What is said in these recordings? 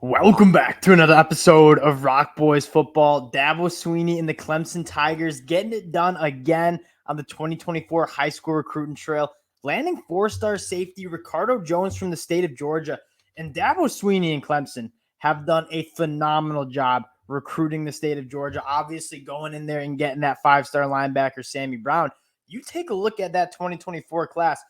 Welcome back to another episode of Rock Boys Football. Dabo Swinney and the Clemson Tigers getting it done again on the 2024 high school recruiting trail, landing four-star safety Ricardo Jones from the state of Georgia. And Dabo Swinney and Clemson have done a phenomenal job recruiting the state of Georgia, obviously going in there and getting that five-star linebacker, Sammy Brown. You take a look at that 2024 class,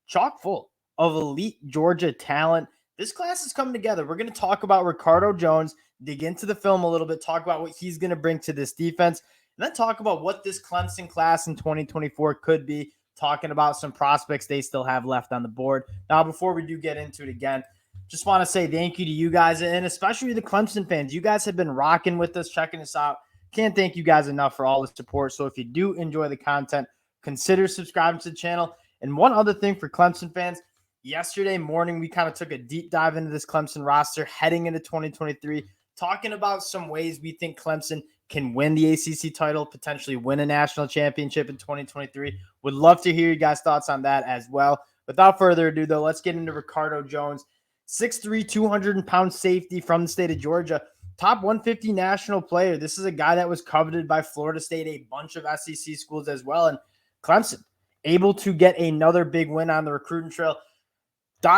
chock full of elite Georgia talent. This class is coming together. We're going to talk about Ricardo Jones, dig into the film a little bit, talk about what he's going to bring to this defense, and then talk about what this Clemson class in 2024 could be, talking about some prospects they still have left on the board. Now, before we do get into it again, just want to say thank you to you guys, and especially the Clemson fans. You guys have been rocking with us, checking us out. Can't thank you guys enough for all the support. So if you do enjoy the content, consider subscribing to the channel. And one other thing for Clemson fans, yesterday morning, we kind of took a deep dive into this Clemson roster heading into 2023, talking about some ways we think Clemson can win the ACC title, potentially win a national championship in 2023. Would love to hear you guys' thoughts on that as well. Without further ado, though, let's get into Ricardo Jones, 6'3", 200-pound safety from the state of Georgia, top 150 national player. This is a guy that was coveted by Florida State, a bunch of SEC schools as well, and Clemson able to get another big win on the recruiting trail.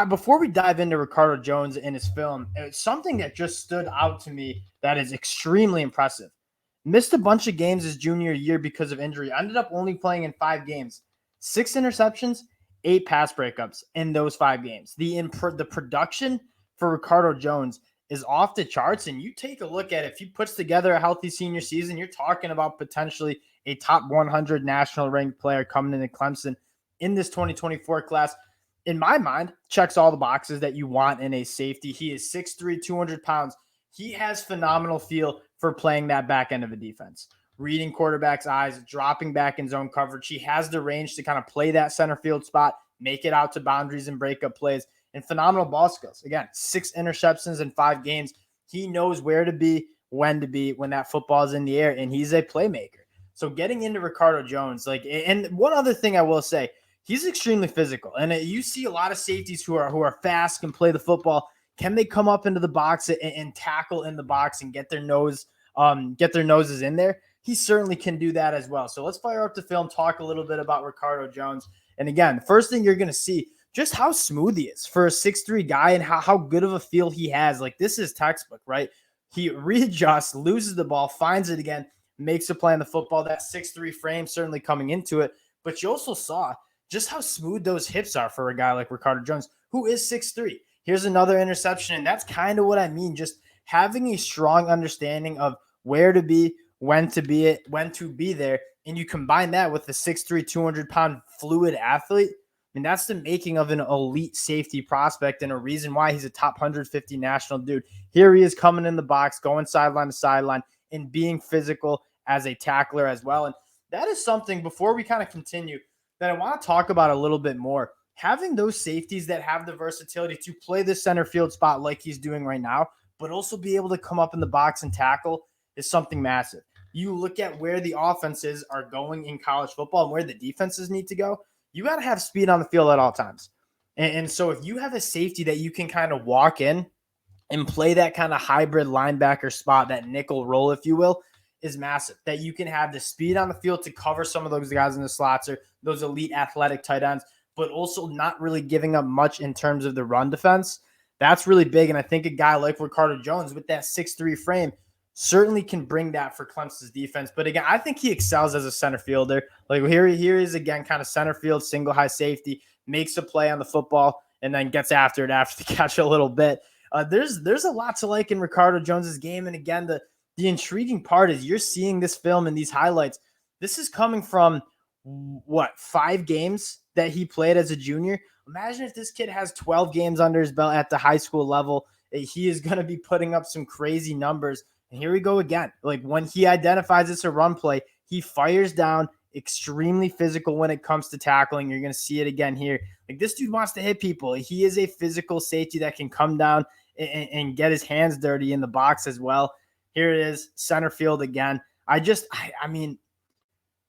Before we dive into Ricardo Jones and his film, it's something that just stood out to me that is extremely impressive. Missed a bunch of games his junior year because of injury. Ended up only playing in 5 games. 6 interceptions, 8 pass breakups in those 5 games. The production for Ricardo Jones is off the charts, and you take a look at it. If he puts together a healthy senior season, you're talking about potentially a top 100 national ranked player coming into Clemson in this 2024 class. In my mind, checks all the boxes that you want in a safety. He is 6'3", 200 pounds. He has phenomenal feel for playing that back end of a defense, reading quarterback's eyes, dropping back in zone coverage. He has the range to kind of play that center field spot, make it out to boundaries and break up plays, and phenomenal ball skills. Again, 6 interceptions in 5 games. He knows where to be, when that football is in the air, and he's a playmaker. So getting into Ricardo Jones, and one other thing I will say, he's extremely physical, and you see a lot of safeties who are fast, can play the football. Can they come up into the box and tackle in the box and get their noses in there? He certainly can do that as well. So let's fire up the film, talk a little bit about Ricardo Jones. And again, the first thing you're going to see, just how smooth he is for a 6'3" guy and how good of a feel he has. Like, this is textbook, right? He readjusts, loses the ball, finds it again, makes a play on the football. That 6'3" frame certainly coming into it. But you also saw just how smooth those hips are for a guy like Ricardo Jones, who is 6'3". Here's another interception, and that's kind of what I mean, just having a strong understanding of where to be, when to be there, and you combine that with the 6'3", 200-pound fluid athlete, and that's the making of an elite safety prospect and a reason why he's a top 150 national dude. Here he is coming in the box, going sideline to sideline, and being physical as a tackler as well. And that is something, before we kind of continue, that I want to talk about a little bit more. Having those safeties that have the versatility to play the center field spot like he's doing right now, but also be able to come up in the box and tackle is something massive. You look at where the offenses are going in college football and where the defenses need to go, you got to have speed on the field at all times. And so if you have a safety that you can kind of walk in and play that kind of hybrid linebacker spot, that nickel role, if you will, is massive. That you can have the speed on the field to cover some of those guys in the slots or those elite athletic tight ends, but also not really giving up much in terms of the run defense. That's really big. And I think a guy like Ricardo Jones with that 6'3" frame certainly can bring that for Clemson's defense. But again, I think he excels as a center fielder. Like here is again, kind of center field, single high safety, makes a play on the football and then gets after it after the catch a little bit. There's a lot to like in Ricardo Jones's game. And again, the intriguing part is you're seeing this film and these highlights. This is coming from 5 games that he played as a junior. Imagine if this kid has 12 games under his belt at the high school level. He is going to be putting up some crazy numbers. And here we go again. Like, when he identifies it's a run play, he fires down, extremely physical when it comes to tackling. You're going to see it again here. Like, this dude wants to hit people. He is a physical safety that can come down and get his hands dirty in the box as well. Here it is, center field again. I mean,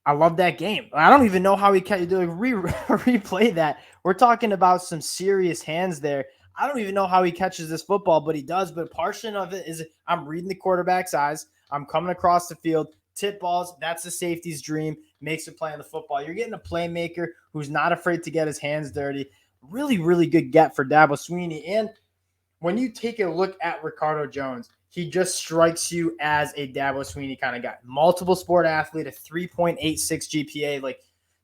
I love that game. I don't even know how he can replay that. We're talking about some serious hands there I don't even know how he catches this football, but he does. But portion of it is I'm reading the quarterback's eyes. I'm coming across the field, tip balls. That's the safety's dream. Makes a play on the football. You're getting a playmaker who's not afraid to get his hands dirty. Really, really good get for Dabo Swinney. And when you take a look at Ricardo Jones, he just strikes you as a Dabo Swinney kind of guy. Multiple sport athlete, a 3.86 GPA. Like,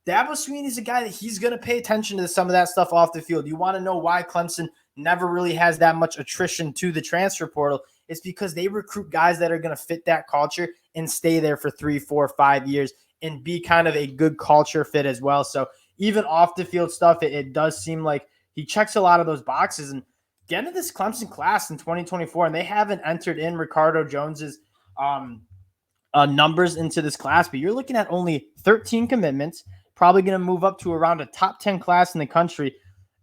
Dabo Swinney's a guy that he's going to pay attention to some of that stuff off the field. You want to know why Clemson never really has that much attrition to the transfer portal? It's because they recruit guys that are going to fit that culture and stay there for 3, 4, 5 years and be kind of a good culture fit as well. So even off the field stuff, it does seem like he checks a lot of those boxes. And get into this Clemson class in 2024, and they haven't entered in Ricardo Jones's numbers into this class, but you're looking at only 13 commitments, probably going to move up to around a top 10 class in the country.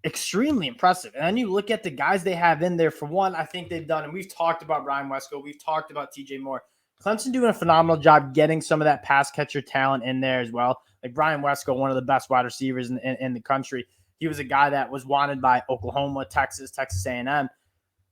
Extremely impressive. And then you look at the guys they have in there. For one, I think they've done, and we've talked about Brian Wesco, we've talked about TJ Moore. Clemson doing a phenomenal job getting some of that pass catcher talent in there as well. Like Brian Wesco, one of the best wide receivers in the country. He was a guy that was wanted by Oklahoma, Texas A&M.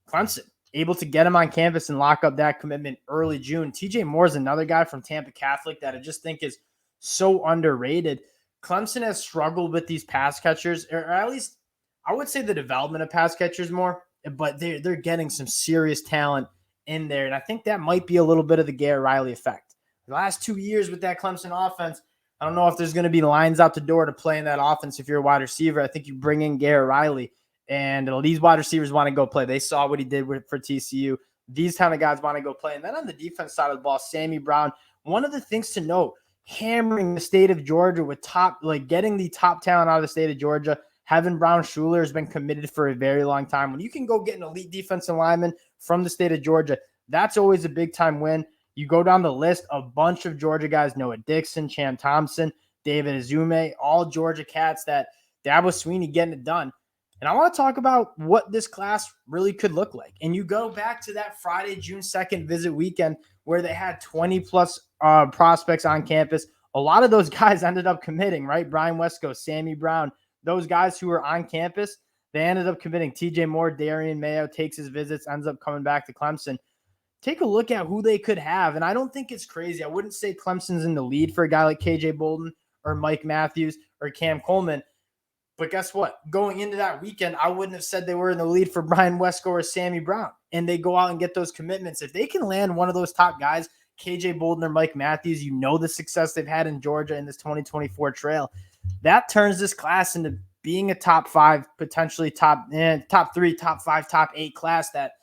Clemson, able to get him on campus and lock up that commitment early June. TJ Moore is another guy from Tampa Catholic that I just think is so underrated. Clemson has struggled with these pass catchers, or at least I would say the development of pass catchers more, but they're getting some serious talent in there. And I think that might be a little bit of the Garrett Riley effect. The last 2 years with that Clemson offense, I don't know if there's going to be lines out the door to play in that offense if you're a wide receiver. I think you bring in Garrett Riley, and these wide receivers want to go play. They saw what he did for TCU. These kind of guys want to go play. And then on the defense side of the ball, Sammy Brown, one of the things to note, hammering the state of Georgia with getting the top talent out of the state of Georgia. Heaven Brown Schuler has been committed for a very long time. When you can go get an elite defensive lineman from the state of Georgia, that's always a big-time win. You go down the list, a bunch of Georgia guys, Noah Dixon, Cham Thompson, David Azume, all Georgia cats that Dabo Swinney getting it done. And I want to talk about what this class really could look like. And you go back to that Friday, June 2nd visit weekend where they had 20-plus prospects on campus. A lot of those guys ended up committing, right? Brian Wesco, Sammy Brown, those guys who were on campus, they ended up committing. TJ Moore, Darian Mayo takes his visits, ends up coming back to Clemson. Take a look at who they could have. And I don't think it's crazy. I wouldn't say Clemson's in the lead for a guy like KJ Bolden or Mike Matthews or Cam Coleman. But guess what? Going into that weekend, I wouldn't have said they were in the lead for Brian Wesco or Sammy Brown. And they go out and get those commitments. If they can land one of those top guys, KJ Bolden or Mike Matthews, you know the success they've had in Georgia in this 2024 trail. That turns this class into being a top 5, potentially top 3, top 5, top 8 class that,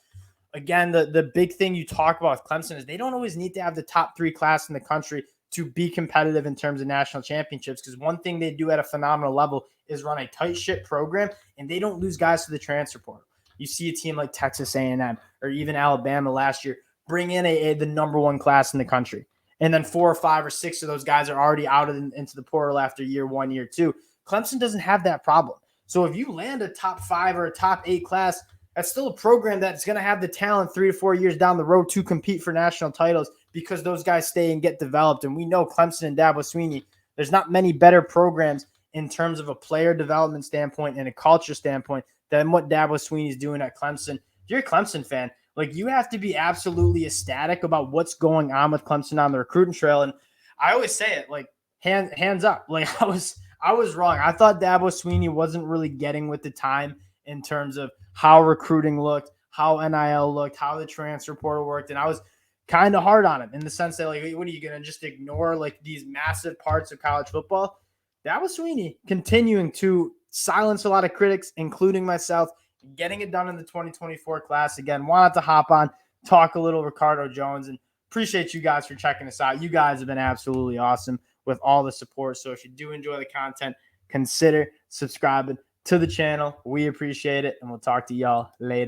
again, the big thing you talk about with Clemson is they don't always need to have the top 3 class in the country to be competitive in terms of national championships, because one thing they do at a phenomenal level is run a tight ship program, and they don't lose guys to the transfer portal. You see a team like Texas A&M or even Alabama last year bring in the number 1 class in the country, and then 4 or 5 or 6 of those guys are already out into the portal after year 1, year 2. Clemson doesn't have that problem. So if you land a top 5 or a top 8 class, that's still a program that's going to have the talent 3 to 4 years down the road to compete for national titles because those guys stay and get developed. And we know Clemson and Dabo Swinney, there's not many better programs in terms of a player development standpoint and a culture standpoint than what Dabo Swinney is doing at Clemson. If you're a Clemson fan, like, you have to be absolutely ecstatic about what's going on with Clemson on the recruiting trail. And I always say it, like, hands up. Like, I was wrong. I thought Dabo Swinney wasn't really getting with the time in terms of how recruiting looked, how NIL looked, how the transfer portal worked. And I was kind of hard on him in the sense that, like, what are you going to just ignore, like, these massive parts of college football? Dabo Swinney continuing to silence a lot of critics, including myself, getting it done in the 2024 class. Again, wanted to hop on, talk a little Ricardo Jones, and appreciate you guys for checking us out. You guys have been absolutely awesome with all the support. So if you do enjoy the content, consider subscribing to the channel. We appreciate it, and we'll talk to y'all later.